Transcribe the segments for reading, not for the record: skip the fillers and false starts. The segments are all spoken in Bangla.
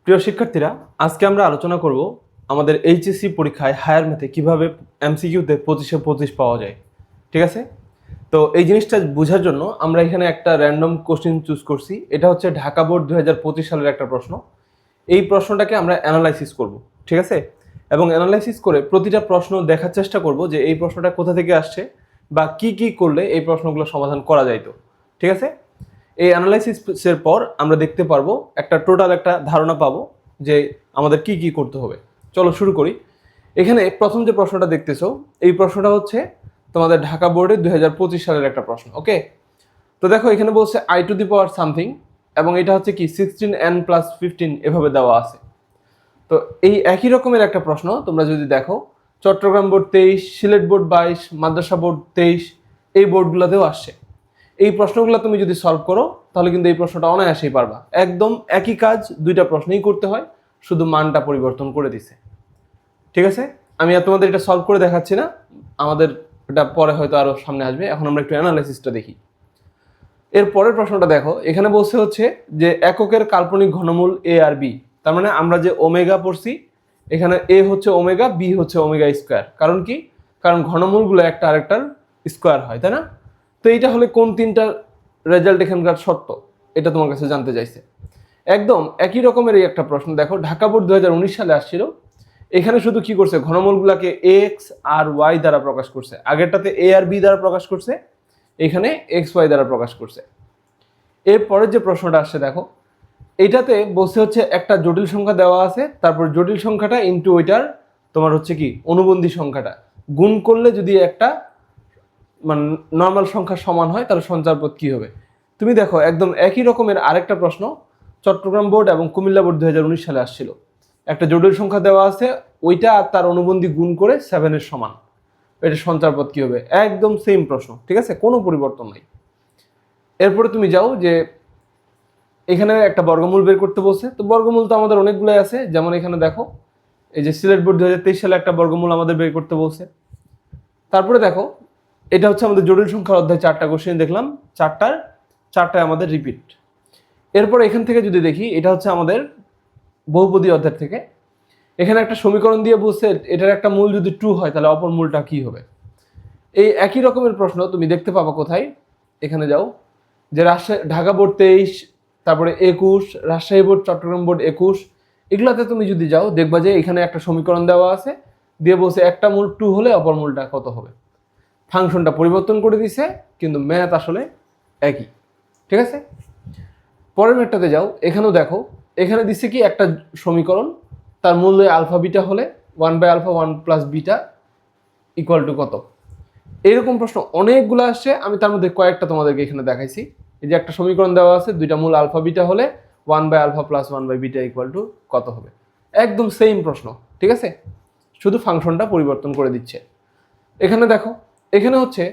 প্রিয় শিক্ষার্থীরা, আজকে আমরা আলোচনা করব আমাদের এইচএসসি পরীক্ষায় হায়ার ম্যাথে কিভাবে এমসিকিউতে 25-এ 25 পাওয়া যায়। ঠিক আছে? তো এই জিনিসটা বোঝার জন্য আমরা এখানে একটা র্যান্ডম কোশ্চেন চুজ করছি। এটা হচ্ছে ঢাকা বোর্ড 2025 সালের একটা প্রশ্ন। এই প্রশ্নটাকে আমরা অ্যানালাইসিস করব। ঠিক আছে? এবং অ্যানালাইসিস করে প্রতিটা প্রশ্ন দেখার চেষ্টা করব যে এই প্রশ্নটা কোথা থেকে আসছে বা কি কি করলে এই প্রশ্নগুলো সমাধান করা যাইতো। ঠিক আছে? এই অ্যানালাইসিসের পর আমরা দেখতে পারবো একটা টোটাল একটা ধারণা পাবো যে আমাদের কি কি করতে হবে। চলো শুরু করি। এখানে প্রথম যে প্রশ্নটা দেখতেছো, এই প্রশ্নটা হচ্ছে তোমাদের ঢাকা বোর্ডের 2025 সালের একটা প্রশ্ন। ওকে, তো দেখো এখানে বলছে I to the power something, এবং এটা হচ্ছে কি 16n+15 এভাবে দেওয়া আছে। তো এই একই রকমের একটা প্রশ্ন তোমরা যদি দেখো চট্টগ্রাম বোর্ড 23, সিলেট বোর্ড 22, মাদ্রাসা বোর্ড 23, এই বোর্ডগুলোতেও আসছে। এই প্রশ্নগুলো তুমি যদি সলভ করো তাহলে কিন্তু এই প্রশ্নটা অনায়াসেই পারবা। একদম একই কাজ, দুইটা প্রশ্নই করতে হয়, শুধু মানটা পরিবর্তন করে দিছে। ঠিক আছে? আমি আর তোমাদের এটা সলভ করে দেখাচ্ছি না, আমাদের এটা পরে হয়তো আরো সামনে আসবে। এখন আমরা একটু অ্যানালাইসিসটা দেখি। এর পরের প্রশ্নটা দেখো, এখানে বলছে হচ্ছে যে এককের কাল্পনিক ঘনমূল এ আর বি। তার মানে আমরা যে ওমেগা পড়ছি, এখানে এ হচ্ছে ওমেগা, বি হচ্ছে ওমেগা স্কোয়ার। কারণ কি? কারণ ঘনমূলগুলো একটা আরেকটার স্কোয়ার হয়, তাই না? তো এইটা হলে কোন তিনটা রেজাল্ট এখানকার সত্য, এটা তোমার কাছে জানতে চাইছে। একদম একই রকমের এই একটা প্রশ্ন দেখো ঢাকা বোর্ড 2019 সালে আসছিল। এখানে শুধু কি করছে, ঘনমূলগুলোকে এক্স আর ওয়াই দ্বারা প্রকাশ করছে। আগেরটাতে এ আর বি দ্বারা প্রকাশ করছে, এখানে এক্স ওয়াই দ্বারা প্রকাশ করছে। এরপরের যে প্রশ্নটা আসছে দেখো, এইটাতে বলছে হচ্ছে একটা জটিল সংখ্যা দেওয়া আছে, তারপর জটিল সংখ্যাটা ইনটু ওইটার তোমার হচ্ছে কি অনুবন্ধী সংখ্যাটা গুণ করলে যদি একটা মানে নর্মাল সংখ্যা সমান হয় তাহলে সঞ্চার পদ কি হবে। তুমি দেখো একদম একই রকমের আরেকটা প্রশ্ন চট্টগ্রাম বোর্ড এবং কুমিল্লা বোর্ড 2019 সালে আসছিল। একটা জটিল সংখ্যা দেওয়া আছে, ওইটা আর তার অনুবন্ধী গুণ করে 7-এর সমান, এটা সঞ্চার পদ কি হবে। একদম সেম প্রশ্ন, ঠিক আছে, কোনো পরিবর্তন নাই। এরপরে তুমি যাও যে এখানে একটা বর্গমূল বের করতে বলছে। তো বর্গমূল তো আমাদের অনেকগুলোই আছে, যেমন এখানে দেখো এই যে সিলেট বোর্ড 2023 সালে একটা বর্গমূল আমাদের বের করতে বলছে। তারপরে দেখো এটা হচ্ছে আমাদের জটিল সংখ্যার অধ্যায়, 4টা কোশ্চেন দেখলাম, চারটায় আমাদের রিপিট। এরপর এখান থেকে যদি দেখি, এটা হচ্ছে আমাদের বহুপদী অধ্যায় থেকে। এখানে একটা সমীকরণ দিয়ে বলছে এটার একটা মূল যদি 2 হয় তাহলে অপর মূলটা কি হবে। এই একই রকমের প্রশ্ন তুমি দেখতে পাবা কোথায়, এখানে যাও যে ঢাকা বোর্ড 23, তারপরে 21, রাজশাহী বোর্ড, চট্টগ্রাম বোর্ড 21, এগুলাতে তুমি যদি যাও দেখবা যে এখানে একটা সমীকরণ দেওয়া আছে, দিয়ে বলছে একটা মূল 2 হলে অপর মূলটা কত হবে। ফাংশনটা পরিবর্তন করে দিছে, কিন্তু ম্যাথ আসলে একই। ঠিক আছে? পরের ম্যাথটাতে যাও, এখানেও দেখো এখানে দিচ্ছে কি একটা সমীকরণ, তার মূল্য আলফা বিটা হলে 1/α 1 + বিটা ইকুয়াল টু কত। এইরকম প্রশ্ন অনেকগুলো আসছে, আমি তার মধ্যে কয়েকটা তোমাদেরকে এখানে দেখাইছি। এই যে একটা সমীকরণ দেওয়া আছে, দুইটা মূল আলফা বিটা হলে 1/α + 1/β ইকুয়াল টু কত হবে। একদম সেম প্রশ্ন, ঠিক আছে, শুধু ফাংশনটা পরিবর্তন করে দিচ্ছে। এখানে দেখো এখানে হচ্ছে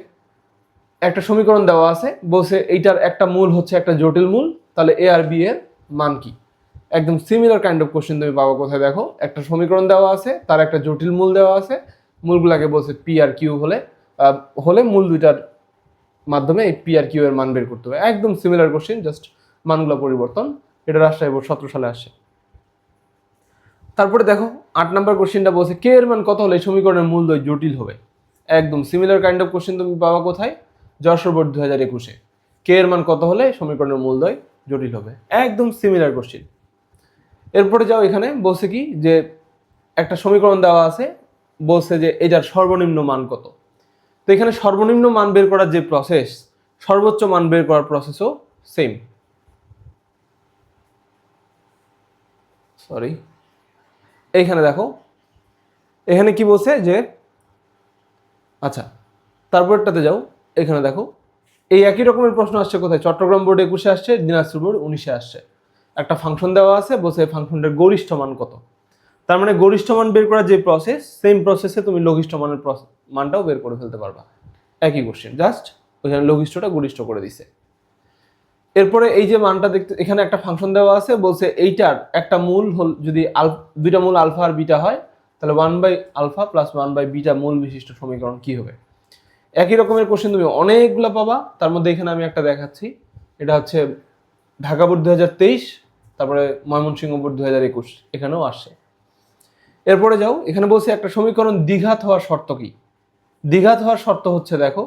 একটা সমীকরণ দেওয়া আছে, বলছে এইটার একটা মূল হচ্ছে একটা জটিল মূল, তাহলে এ আর বি এর মান কি। একদম সিমিলার কাইন্ড অফ কোশ্চেন তুমি পাবো কোথায়, দেখো একটা সমীকরণ দেওয়া আছে, তার একটা জটিল মূল দেওয়া আছে, মূলগুলাকে বলছে পি আর কিউ হলে মূল দুইটার মাধ্যমে এই পি আর কিউ এর মান বের করতে হবে। একদম সিমিলার কোশ্চেন, জাস্ট মানগুলো পরিবর্তন। এটা রাজশাহী বোর্ড 17 সালে আসে। তারপরে দেখো 8 নম্বর কোশ্চেনটা বলছে কে এর মান কত হলে এই সমীকরণের মূলদ্বয় জটিল হবে। একদম সিমিলার কাইন্ড অফ কোশ্চেন তুমি পাবা কোথায়, যশোর বোর্ড 2021-এ। কে এর মান কত হলে সমীকরণের মূলদ্বয় জটিল হবে। একদম সিমিলার কোশ্চেন। এরপরে যাও, এখানে বলছে কি যে একটা সমীকরণ দেওয়া আছে, বলছে যে এটার সর্বনিম্ন মান কত। তো এখানে সর্বনিম্ন মান বের করার যে প্রসেস, সর্বোচ্চ মান বের করার প্রসেসও সেম। সরি, এইখানে দেখো এখানে কি বলছে যে আচ্ছা তারপরটাতে যাও, এখানে দেখো এই একই রকমের প্রশ্ন আসছে কোথায়, চট্টগ্রাম বোর্ড 21-এ আসছে, দিনাজপুর বোর্ড 19-এ আসছে। একটা ফাংশন দেওয়া আছে, বলছে ফাংশনটার গরিষ্ঠ মান কত। তার মানে গরিষ্ঠ মান বের করার যে প্রসেস, সেম প্রসেসে তুমি লঘিষ্ঠ মানের মানটাও বের করে ফেলতে পারবা। একই কোশ্চেন, জাস্ট ওইখানে লঘিষ্ঠটা গরিষ্ঠ করে দিছে। এরপরে এই যে মানটা দেখতে, এখানে একটা ফাংশন দেওয়া আছে, বলছে এইটার একটা মূল যদি দুইটা মূল আলফা আর বিটা হয় তাহলে 1/α + 1/β মূল বিশিষ্ট সমীকরণ কি হবে। একই রকমের কোশ্চেন তুমি অনেকগুলো পাবা, তার মধ্যে এখানে আমি একটা দেখাচ্ছি। এটা হচ্ছে ঢাকা বোর্ড 2023, তারপরে ময়মনসিংহ বোর্ড 2021 এখানেও আসছে। এরপরে যাও, এখানে বলছে একটা সমীকরণ দ্বিঘাত হওয়ার শর্ত কি। দ্বিঘাত হওয়ার শর্ত হচ্ছে দেখো,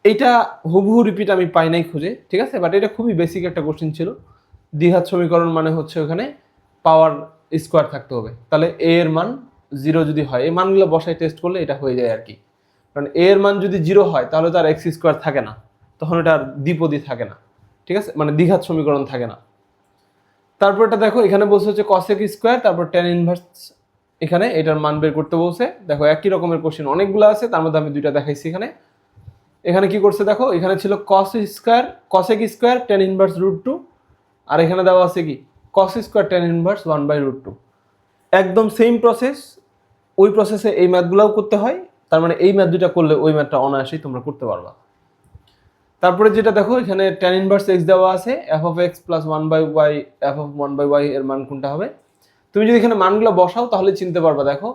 এইটা হুবহু রিপিট আমি পাই নাই খুঁজে, ঠিক আছে, বাট এটা খুবই বেসিক একটা কোশ্চেন ছিল। দ্বিঘাত সমীকরণ মানে হচ্ছে ওখানে পাওয়ার স্কোয়ার থাকতে হবে, তাহলে এ এর মান 0 যদি হয়, এই মানগুলো বসায় টেস্ট করলে এটা হয়ে যায় আর কি। কারণ এ এর মান যদি 0 হয় তাহলে তার এক্স স্কোয়ার থাকে না, তখন এটা আর দ্বিপদী থাকে না, ঠিক আছে, মানে দ্বিঘাত সমীকরণ থাকে না। তারপর এটা দেখো, এখানে বলছে হচ্ছে কসেক স্কোয়ার, তারপর ট্যান ইনভার্স, এখানে এটার মান বের করতে বলছে। দেখো একই রকমের কোশ্চেন অনেকগুলো আছে, তার মধ্যে আমি দুইটা দেখাইছি। এখানে এখানে কি করছে দেখো, এখানে ছিল cos square, cosec square tan inverse √2, আর এখানে দেওয়া আছে কি কস স্কোয়ার ট্যান ইনভার্স 1/√2। একদম সেম প্রসেস, ওই প্রসেসে এই ম্যাথগুলোও করতে হয়, তার মানে এই ম্যাথ দুটা করলে ওই ম্যাথটা অনায়াসেই তোমরা করতে পারবা। তারপরে যেটা দেখো, এখানে ট্যান ইনভার্স এক্স দেওয়া আছে, f(x + 1/y), f(1/y) এর মান কোনটা হবে। তুমি যদি এখানে মানগুলো বসাও তাহলে চিনতে পারবা। দেখো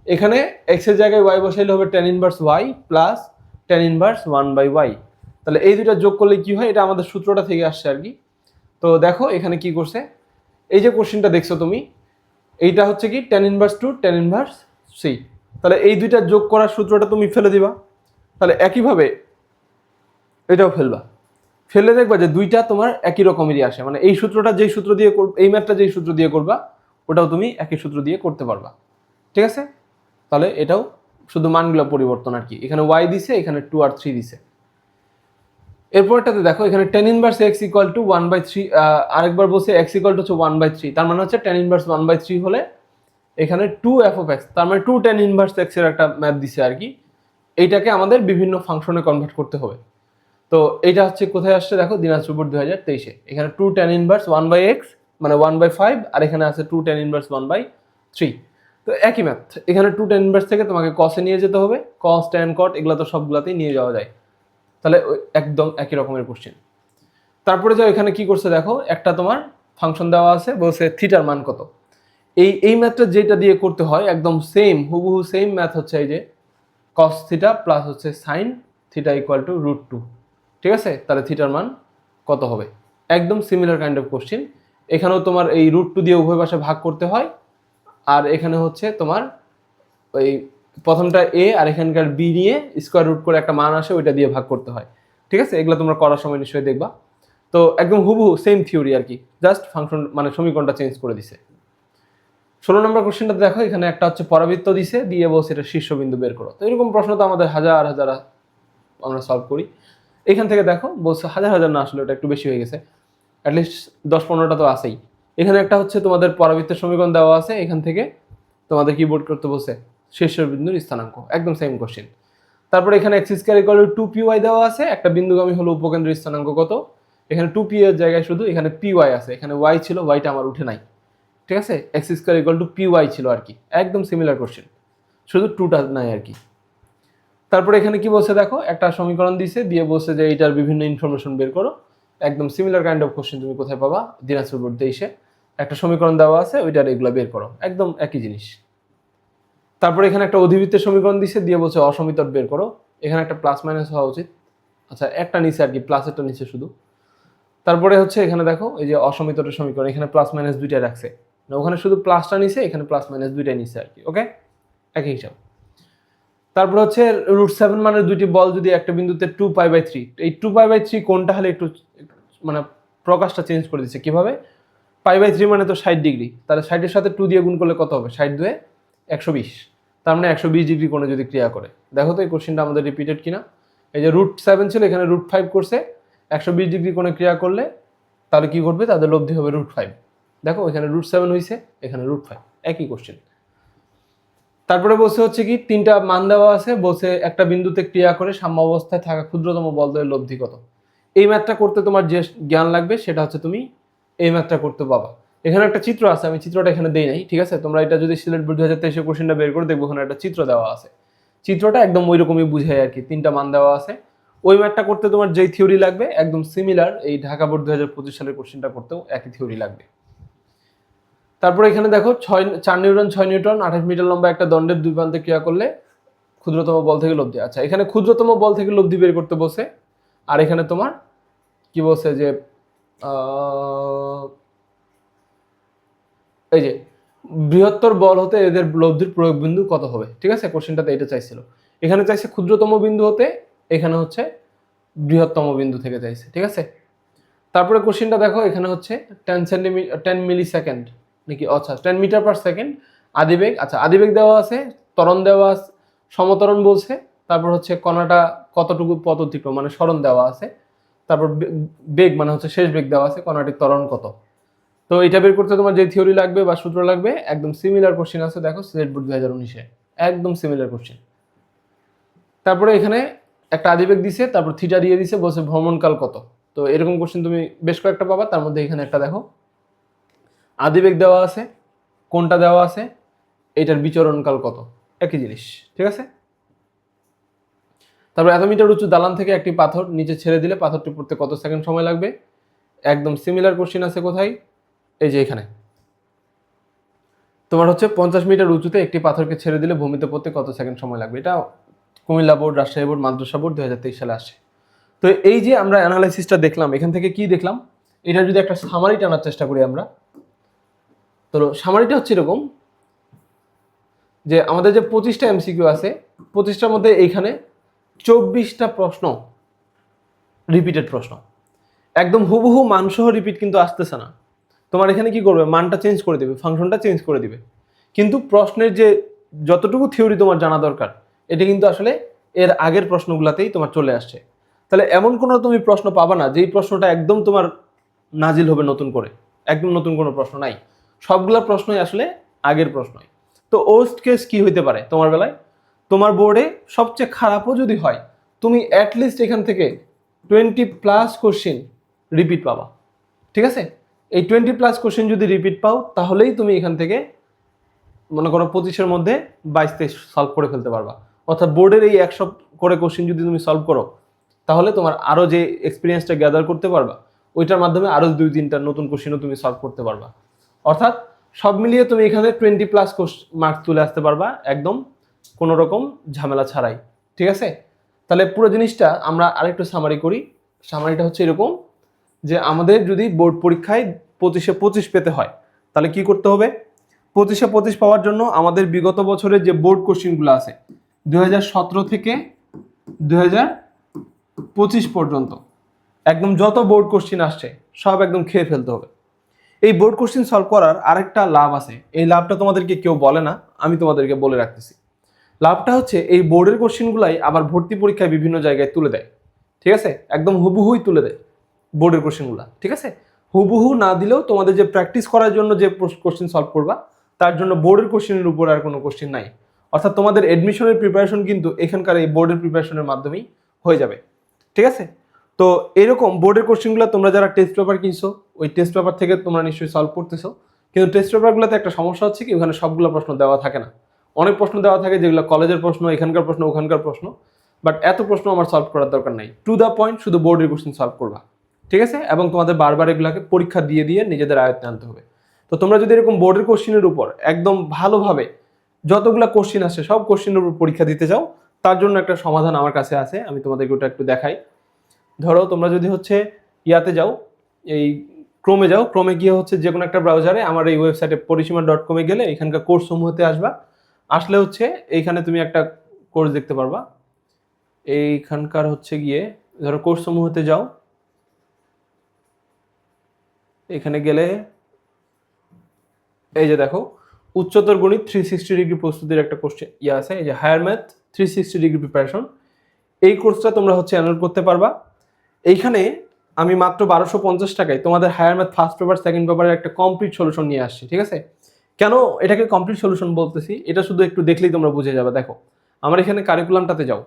এখানে x এর জায়গায় y বসাইলে হবে tan inverse y plus tan inverse 1/y। তাহলে এই দুইটা যোগ করলে কি হয়, এটা আমাদের সূত্রটা থেকে আসছে আর কি। তো দেখো এখানে কি করছে, এই যে কোশ্চেনটা দেখছো তুমি, এইটা হচ্ছে কি tan inverse 2 tan inverse c। তাহলে এই দুইটা যোগ করার সূত্রটা তুমি ফেলে দিবা, তাহলে একইভাবে এটাও ফেলবা, ফেলে দেখবা যে দুইটা তোমার একই রকমেরই আসে, মানে এই সূত্রটা যেই সূত্র দিয়ে এই ম্যাথটা যেই সূত্র দিয়ে করবা ওটাও তুমি একই সূত্র দিয়ে করতে পারবা, ঠিক আছে। তাহলে এটাও শুধু মানগুলো পরিবর্তন আর কি, এখানে y দিছে, এখানে 2 আর 3 দিছে। এরপরটাতে দেখো, এখানে tan ইনভার্স x = 1/3, আরেকবার বলছে x = 1/3, তার মানে হচ্ছে tan ইনভার্স 1/3 হলে এখানে 2f(x), তার মানে 2 tan ইনভার্স x এর একটা ম্যাথ দিছে আর কি। এইটাকে আমাদের বিভিন্ন ফাংশনে কনভার্ট করতে হবে। তো এটা হচ্ছে কোথায় আসছে দেখো, দিনাজপুর বোর্ড 2023-এ। এখানে 2 tan ইনভার্স 1/x মানে 1/5, আর এখানে আছে 2 tan ইনভার্স 1/3। তো একই ম্যাথ, এখানে 2 tan ইনভার্স থেকে তোমাকে কসে নিয়ে যেতে হবে, কস ট্যান কট এগুলো তো সবগুলাতেই নিয়ে যাওয়া যায়, তাহলে একদম একই রকমের কোশ্চেন। তারপরে যাও, এখানে কি করছে দেখো, একটা তোমার ফাংশন দেওয়া আছে, বলছে থিটার মান কত। এই ম্যাথটা যেটা দিয়ে করতে হয় একদম সেম হুবহু সেম ম্যাথ হচ্ছে এই যে কস থিটা প্লাস হচ্ছে সাইন থিটা = √2, ঠিক আছে। তাহলে থিটার মান কত হবে, একদম সিমিলার কাইন্ড অফ কোশ্চেন। এখানেও তোমার এই √2 দিয়ে উভয় পাশে ভাগ করতে হয়, আর এখানে হচ্ছে তোমার ওই প্রথমটা a আর এখানকার b নিয়ে স্কোয়ার রুট করে একটা মান আসে, ওইটা দিয়ে ভাগ করতে হয়, ঠিক আছে। এগুলো তোমরা করার সময় নিশ্চয়ই দেখবা। তো একদম হুবহু সেম থিওরি আর কি, জাস্ট ফাংশন মানে সমীকরণটা চেঞ্জ করে দিছে। 16 নম্বর কোশ্চেনটা দেখো, এখানে একটা হচ্ছে পরাবৃত্ত দিছে, দিয়ে বলছে এটা শীর্ষবিন্দু বের করো। তো এরকম প্রশ্ন তো আমাদের হাজার হাজার আমরা সলভ করি। এখান থেকে দেখো বলছে হাজার হাজার না, আসলে ওটা একটু বেশি হয়ে গেছে, অ্যাটলিস্ট 10-15টা তো আছেই। এখানে একটা হচ্ছে তোমাদের পরাবৃত্তের সমীকরণ দেওয়া আছে, এখান থেকে তোমাদের কি বোর্ড করতে বলছে শীর্ষবিন্দুর স্থানাঙ্ক, একদম সেম কোশ্চেন। তারপরে এখানে x² = 2py দেওয়া আছে, একটা বিন্দুগামী হলো উপকেন্দ্রের স্থানাঙ্ক কত। এখানে 2p এর জায়গায় শুধু এখানে py আছে, এখানে y ছিল, yটা আমার উঠে নাই, ঠিক আছে। x² = py ছিল আর কি, একদম সিমিলার কোশ্চেন, শুধু 2টা নাই আর কি। তারপরে এখানে কি বলছে দেখো, একটা সমীকরণ দিছে, দিয়ে বলছে যে এইটার বিভিন্ন ইনফরমেশন বের করো, একদম সিমিলার কাইন্ড অফ কোশ্চেন তুমি কোথায় পাবা, দিনাজপুর বোর্ড 23-এ একটা সমীকরণ দেওয়া আছে, ওইটার এগুলো বের করো, একদম একই জিনিস। তারপরে এখানে একটা অধিবৃত্তের সমীকরণ দিছে, দিয়ে বলছে অসমিতট বের করো, এখানে একটা প্লাস মাইনাস হওয়া উচিত, আচ্ছা একটা নিচে আর কি, প্লাসেরটা নিচে শুধু। তারপরে হচ্ছে এখানে দেখো এই যে অসমিতটের সমীকরণ, এখানে প্লাস মাইনাস দুইটাই রাখছে, ওখানে শুধু প্লাসটা নিচে, এখানে প্লাস মাইনাস দুইটাই নিচে আর কি, ওকে, একই হিসাব। তারপর হচ্ছে √7 মানের দুইটি বল যদি একটা বিন্দুতে 2π/3, এই 2π/3 কোনটা হলে একটু মানে প্রকাশটা চেঞ্জ করে দিচ্ছে কিভাবে। π/3 মানে তো 60 ডিগ্রি, তাহলে 60-এর সাথে 2 দিয়ে গুণ করলে কত হবে, 60 × 2 = 120, তার মানে 120 ডিগ্রি কোণে যদি ক্রিয়া করে। দেখো তো এই কোশ্চেনটা আমাদের রিপিটেড কিনা। এই যে √7 ছিল, এখানে √5 করছে, 120 ডিগ্রি কোণে ক্রিয়া করলে তাহলে কি করবে, তাদের লব্ধি হবে √5। দেখো এখানে √7 হয়েছে, এখানে √5, একই কোশ্চেন। তারপরে বলছে হচ্ছে কি, তিনটা মান দেওয়া আছে, বলছে একটা বিন্দুতে ক্রিয়া করে সাম্য অবস্থায় থাকা ক্ষুদ্রতম বলদের লব্ধি কত। এই ম্যাথটা করতে তোমার যে জ্ঞান লাগবে সেটা হচ্ছে তুমি এই ম্যাথটা করতে পাবা। এখানে একটা চিত্র আছে, আমি চিত্রটা এখানে দেই নাই, ঠিক আছে। তোমরা এটা যদি সিলেট বোর্ড 2023 কোশ্চেনটা বের করে দেখবো, ওখানে একটা চিত্র দেওয়া আছে, চিত্রটা একদম ওই রকমই বুঝায় আর কি, তিনটা মান দেওয়া আছে। ওই ম্যাথটা করতে তোমার যেই থিওরি লাগবে একদম সিমিলার এই ঢাকা বোর্ড 2025 সালের কোশ্চেনটা করতেও একই থিওরি লাগবে। তারপরে এখানে দেখো 4 নিউটন 6 নিউটন 28 মিটার লম্বা একটা দণ্ডের দুই প্রান্তে ক্রিয়া করলে ক্ষুদ্রতম বল থেকে লব্ধি। আচ্ছা এখানে ক্ষুদ্রতম বল থেকে লব্ধি বের করতে বসে, আর এখানে তোমার কি বলছে যে এই যে বৃহত্তর বল হতে এদের লব্ধির প্রয়োগ বিন্দু কত হবে, ঠিক আছে, কোশ্চেনটাতে এটা চাইছিল। এখানে চাইছে ক্ষুদ্রতম বিন্দু হতে, এখানে হচ্ছে বৃহত্তম বিন্দু থেকে চাইছে, ঠিক আছে। তারপরে কোশ্চেনটা দেখো, এখানে হচ্ছে 10 মিলি সেকেন্ড নাকি, আচ্ছা 10 মিটার পার সেকেন্ড আদিবেগ, আচ্ছা আদিবেগ দেওয়া আছে, ত্বরণ দেওয়া আছে, সমত্বরণ বলছে, তারপর হচ্ছে কণাটা কতটুকু পথ অতিক্রম মানে সরণ দেওয়া আছে, তারপর বেগ মানে হচ্ছে শেষ বেগ দেওয়া আছে, কণাটির ত্বরণ কত। তো এটা বের করতে তোমার যে থিওরি লাগবে বা সূত্র লাগবে, একদম সিমিলার কোশ্চেন আছে, দেখো সিলেট বোর্ড 2019-এ একদম সিমিলার কোশ্চেন। তারপরে এখানে একটা আদিবেগ দিছে, তারপর থিটা দিয়ে দিছে, বলছে ভ্রমণকাল কত। তো এরকম কোশ্চেন তুমি বেশ কয়েকটা পাবা, তার মধ্যে এখানে একটা দেখো আদিবেগ দেওয়া আছে, কোনটা দেওয়া আছে, এটার বিচরণকাল কত, একই জিনিস, ঠিক আছে। তারপর এত মিটার উঁচু দালান থেকে একটি পাথর নিচে ছেড়ে দিলে পাথরটি পড়তে কত সেকেন্ড সময় লাগবে, একদম সিমিলার কোশ্চেন আছে কোথায়, এই যে এখানে তোমার হচ্ছে 50 মিটার উঁচুতে একটি পাথরকে ছেড়ে দিলে ভূমিতে পড়তে কত সেকেন্ড সময় লাগবে। এটা কুমিল্লা বোর্ড, রাজশাহী বোর্ড, মাদ্রাসা বোর্ড 2023 সালে আসে। তো এই যে আমরা অ্যানালাইসিসটা দেখলাম, এখান থেকে কি দেখলাম, এটা যদি একটা সামারি টানার চেষ্টা করি আমরা, তো সামারিটা হচ্ছে এরকম যে আমাদের যে 25টা এমসিকিউ আছে, 25টার মধ্যে এইখানে 24টা প্রশ্ন রিপিটেড প্রশ্ন, একদম হুবহু মানসহ রিপিট কিন্তু আসতেছে না। তোমার এখানে কি করবে, মানটা চেঞ্জ করে দিবে, ফাংশনটা চেঞ্জ করে দিবে, কিন্তু প্রশ্নের যে যতটুকু থিওরি তোমার জানা দরকার, এটা কিন্তু আসলে এর আগের প্রশ্নগুলোতেই তোমার চলে আসছে। তাহলে এমন কোনো তুমি প্রশ্ন পাবা না যেই প্রশ্নটা একদম তোমার নাজিল হবে নতুন করে, একদম নতুন কোনো প্রশ্ন নাই, সবগুলা প্রশ্নই আসলে আগের প্রশ্নই। তো ওস্ট কেস কি হইতে পারে তোমার বেলায়, তোমার বোর্ডে সবচেয়ে খারাপও যদি হয়, তুমি অ্যাটলিস্ট এখান থেকে 20+ কোশ্চেন রিপিট পাবা, ঠিক আছে। এই 20+ কোশ্চেন যদি রিপিট পাও, তাহলেই তুমি এখান থেকে মনে করো 25-এর মধ্যে 22-23 সলভ করে ফেলতে পারবা। অর্থাৎ বোর্ডের এই 100 করে কোশ্চেন যদি তুমি সলভ করো, তাহলে তোমার আরও যে এক্সপিরিয়েন্সটা গ্যাদার করতে পারবা, ওইটার মাধ্যমে আরও 2-3টা নতুন কোশ্চেনও তুমি সলভ করতে পারবা। অর্থাৎ সব মিলিয়ে তুমি এখানে 20+ মার্কস তুলে আসতে পারবা, একদম কোনো রকম ঝামেলা ছাড়াই, ঠিক আছে। তাহলে পুরো জিনিসটা আমরা আরেকটু সামারি করি। সামারিটা হচ্ছে এরকম যে আমাদের যদি বোর্ড পরীক্ষায় 25-এ 25 পেতে হয়, তাহলে কি করতে হবে, 25-এ 25 পাওয়ার জন্য আমাদের বিগত বছরের যে বোর্ড কোশ্চেনগুলো আছে 2017 থেকে 2025 পর্যন্ত, একদম যত বোর্ড কোশ্চেন আসছে সব একদম খেয়ে ফেলতে হবে। এই বোর্ড কোশ্চেন সলভ করার আরেকটা লাভ আছে, এই লাভটা তোমাদেরকে কেউ বলে না, আমি তোমাদেরকে বলে রাখতেছি। লাভটা হচ্ছে এই বোর্ডের কোশ্চেনগুলাই আবার ভর্তি পরীক্ষায় বিভিন্ন জায়গায় তুলে দেয়, ঠিক আছে, একদম হুবহুই তুলে দেয় বোর্ডের কোশ্চেনগুলো, ঠিক আছে। হুবহু না দিলেও তোমাদের যে প্র্যাকটিস করার জন্য যে কোশ্চেন সলভ করবা, তার জন্য বোর্ডের কোশ্চেনের উপর আর কোনো কোশ্চেন নাই। অর্থাৎ তোমাদের এডমিশনের প্রিপারেশন কিন্তু এখানকার এই বোর্ডের প্রিপারেশনের মাধ্যমেই হয়ে যাবে, ঠিক আছে। তো এরকম বোর্ডের কোশ্চেনগুলো তোমরা যারা টেস্ট পেপার কিনছো, ওই টেস্ট পেপার থেকে তোমরা নিশ্চয়ই সলভ করতেছো, কিন্তু টেস্ট পেপারগুলোতে একটা সমস্যা হচ্ছে কি, ওখানে সবগুলো প্রশ্ন দেওয়া থাকে না। অনেক প্রশ্ন দেওয়া থাকে যেগুলো কলেজের প্রশ্ন, এখানকার প্রশ্ন, ওখানকার প্রশ্ন, বাট এত প্রশ্ন আমার সলভ করার দরকার নাই। টু দ্য পয়েন্ট শুধু বোর্ডের কোশ্চেন সলভ করবা, ঠিক আছে। এবং তোমাদের বারবার এগুলাকে পরীক্ষা দিয়ে দিয়ে নিজেদের আয়ত্তে আনতে হবে। তো তোমরা যদি এরকম বোর্ডের কোশ্চেনের উপর একদম ভালোভাবে যতগুলা কোশ্চেন আসে সব কোশ্চেনের উপর পরীক্ষা দিতে যাও, তার জন্য একটা সমাধান আমার কাছে আছে, আমি তোমাদেরকে ওটা একটু দেখাই। ধরো তোমরা যদি হচ্ছে ইয়াতে যাও, এই ক্রোমে যাও, ক্রোমে গিয়ে হচ্ছে যে কোনো একটা ব্রাউজারে আমার এই ওয়েবসাইটে পরিসীমা.com-এ গেলে এখানকার কোর্স সমূহতে আসবা, আসলে হচ্ছে এইখানে তুমি একটা কোর্স দেখতে পারবা। এইখানকার হচ্ছে গিয়ে ধরো কোর্স সমূহতে যাও, এখানে গেলে এই যে দেখো উচ্চতর গণিত 360 ডিগ্রি প্রস্তুতির একটা কোশ্চেন ইয়ে আছে, এই যে হায়ার ম্যাথ 360 ডিগ্রি প্রিপারেশন, এই কোর্সটা তোমরা হচ্ছে এনরোল করতে পারবা। এইখানে আমি মাত্র 1250 টাকায় তোমাদের higher math first paper second পেপারের একটা কমপ্লিট সলিউশন নিয়ে আসছি, ঠিক আছে। কেন এটাকে কমপ্লিট সলিউশন বলতেছি, এটা শুধু একটু দেখলেই তোমরা বুঝে যাবে। দেখো আমার এখানে কারিকুলামটাতে যাও,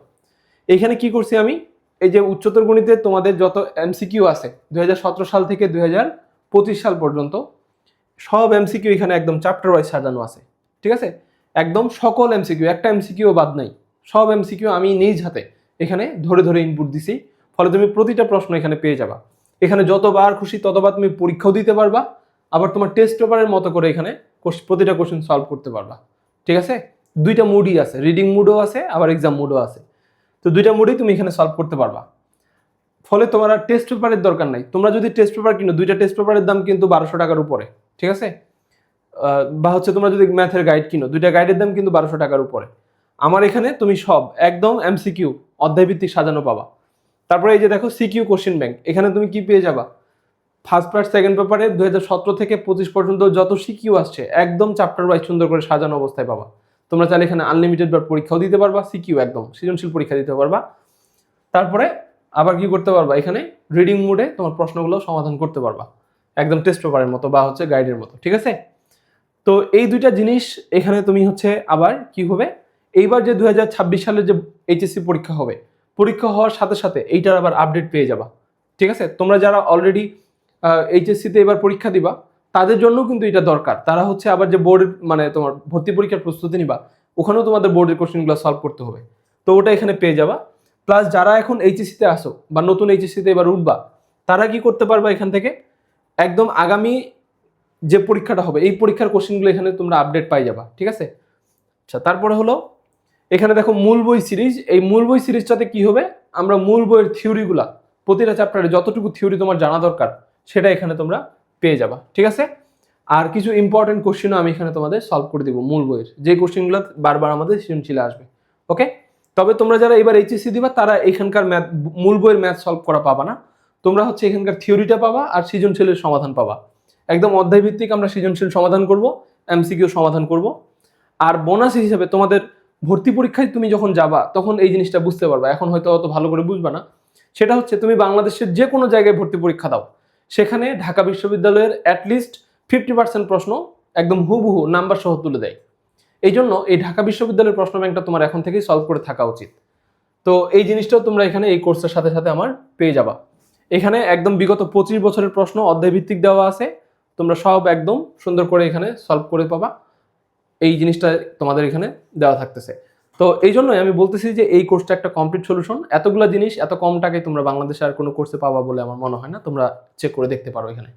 এইখানে কি করছি আমি, এই যে উচ্চতর গণিতে তোমাদের যত এমসিকিউ আছে 2017 সাল থেকে 2025 সাল পর্যন্ত, সব এমসিকিউ এখানে একদম চ্যাপ্টার ওয়াইজ সাজানো আছে, ঠিক আছে। একদম সকল এমসিকিউ, একটা এমসিকিউ বাদ নাই, সব এমসিকিউ আমি নিজ হাতে এখানে ধরে ধরে ইনপুট দিছি, ফলে তুমি প্রতিটা প্রশ্ন এখানে পেয়ে যাবা। এখানে যতবার খুশি ততবার তুমি পরীক্ষাও দিতে পারবা, আবার তোমার টেস্ট পেপারের মতো করে এখানে প্রতিটা কোশ্চেন সলভ করতে পারবা, ঠিক আছে। দুইটা মুডই আছে, রিডিং মুডও আছে আবার এক্সাম মুডও আছে, তো দুইটা মুডই তুমি এখানে সলভ করতে পারবা। ফলে তোমার আর টেস্ট পেপারের দরকার নাই। তোমরা যদি টেস্ট পেপার কিনো, দুইটা টেস্ট পেপারের দাম কিন্তু 1200 টাকার উপরে, ঠিক আছে। বা হচ্ছে তোমরা যদি ম্যাথের গাইড কিনো, 2টা গাইডের দাম কিন্তু 1200 টাকার উপরে। আমার এখানে তুমি সব একদম এমসিকিউ অধ্যায়ভিত্তিক সাজানো পাবা। তারপরে এই যে দেখো সিকিউ কোশ্চেন ব্যাংক, এখানে তুমি কি পেয়ে যাবা, ফার্স্ট পার্ট সেকেন্ড পেপারে 2017 থেকে 25 পর্যন্ত যত সিকিউ আসছে একদম চ্যাপ্টার ওয়াইজ সুন্দর করে সাজানো অবস্থায় পাবা। তোমরা চাইলে এখানে আনলিমিটেড বার পরীক্ষাও দিতে পারবা, সিকিউ একদম সৃজনশীল পরীক্ষা দিতে পারবা। তারপরে আবার কি করতে পারবা, এখানে রিডিং মোডে তোমার প্রশ্নগুলো সমাধান করতে পারবা, একদম টেস্ট পেপারের মতো বা হচ্ছে গাইডের মতো, ঠিক আছে। তো এই 2টা জিনিস এখানে তুমি হচ্ছে আবার কি হবে, এইবার যে 2026 সালের যে এইচএসসি পরীক্ষা হবে, পরীক্ষা হওয়ার সাথে সাথে এইটার আবার আপডেট পেয়ে যাবা, ঠিক আছে। তোমরা যারা অলরেডি এইচএসসিতে এবার পরীক্ষা দিবা তাদের জন্য কিন্তু এটা দরকার। তারা হচ্ছে আবার যে বোর্ডের মানে তোমার ভর্তি পরীক্ষার প্রস্তুতি নিবা, ওখানেও তোমাদের বোর্ডের কোশ্চেনগুলো সলভ করতে হবে, তো ওটা এখানে পেয়ে যাবা। প্লাস যারা এখন এইচএসসিতে আসো বা নতুন এইচএসসিতে এবার উঠবা, তারা কি করতে পারবা, এখান থেকে একদম আগামী যে পরীক্ষাটা হবে এই পরীক্ষার কোশ্চেনগুলো এখানে তোমরা আপডেট পাই যাবা, ঠিক আছে। আচ্ছা, তারপরে হলো এখানে দেখো মূল বই সিরিজ, এই মূল বই সিরিজটাতে কি হবে, আমরা মূল বইয়ের থিওরিগুলা প্রতিটা চ্যাপ্টারে যতটুকু থিওরি তোমার জানা দরকার সেটা এখানে তোমরা পেয়ে যাবা, ঠিক আছে। আর কিছু ইম্পর্টেন্ট কোশ্চেনও আমি এখানে তোমাদের সলভ করে দিব মূল বইয়ের, যে কোশ্চেনগুলো বারবার আমাদের সৃজনশীলে আসবে, ওকে। তবে তোমরা যারা এবার এইচএসসি দিবা তারা এখানকার ম্যাথ মূল বইয়ের ম্যাথ সলভ করা পাবা না, তোমরা হচ্ছে এখানকার থিওরিটা পাবা আর সৃজনশীলের সমাধান পাবা। একদম অধ্যায় ভিত্তিক আমরা সৃজনশীল সমাধান করব, এমসিকিউ সমাধান করব। আর বোনাস হিসেবে তোমাদের ভর্তি পরীক্ষায় তুমি যখন যাবা তখন এই জিনিসটা বুঝতে পারবা, এখন হয়তো অত ভালো করে বুঝবা না। সেটা হচ্ছে তুমি বাংলাদেশের যে কোনো জায়গায় ভর্তি পরীক্ষা দাও, সেখানে ঢাকা বিশ্ববিদ্যালয়ের অ্যাটলিস্ট 50% প্রশ্ন একদম হুবহু নাম্বার সহ তুলে দেয়। এই জন্য এই ঢাকা বিশ্ববিদ্যালয়ের প্রশ্ন ব্যাংকটা তোমার এখন থেকেই সলভ করে থাকা উচিত। তো এই জিনিসটাও তোমরা এখানে এই কোর্সের সাথে সাথে আমার পেয়ে যাবা। এখানে একদম বিগত 25 বছরের প্রশ্ন অধ্যায় ভিত্তিক দেওয়া আছে, তোমরা সব একদম সুন্দর করে এখানে সলভ করে পাবা, এই জিনিসটা তোমাদের এখানে দেওয়া থাকতেছে। তো এই জন্যই আমি বলতেছি যে এই কোর্সটা একটা কমপ্লিট সলিউশন। এতগুলো জিনিস এত কম টাকায় তোমরা বাংলাদেশে আর কোনো কোর্সে পাবা বলে আমার মনে হয় না, তোমরা চেক করে দেখতে পারো এখানে।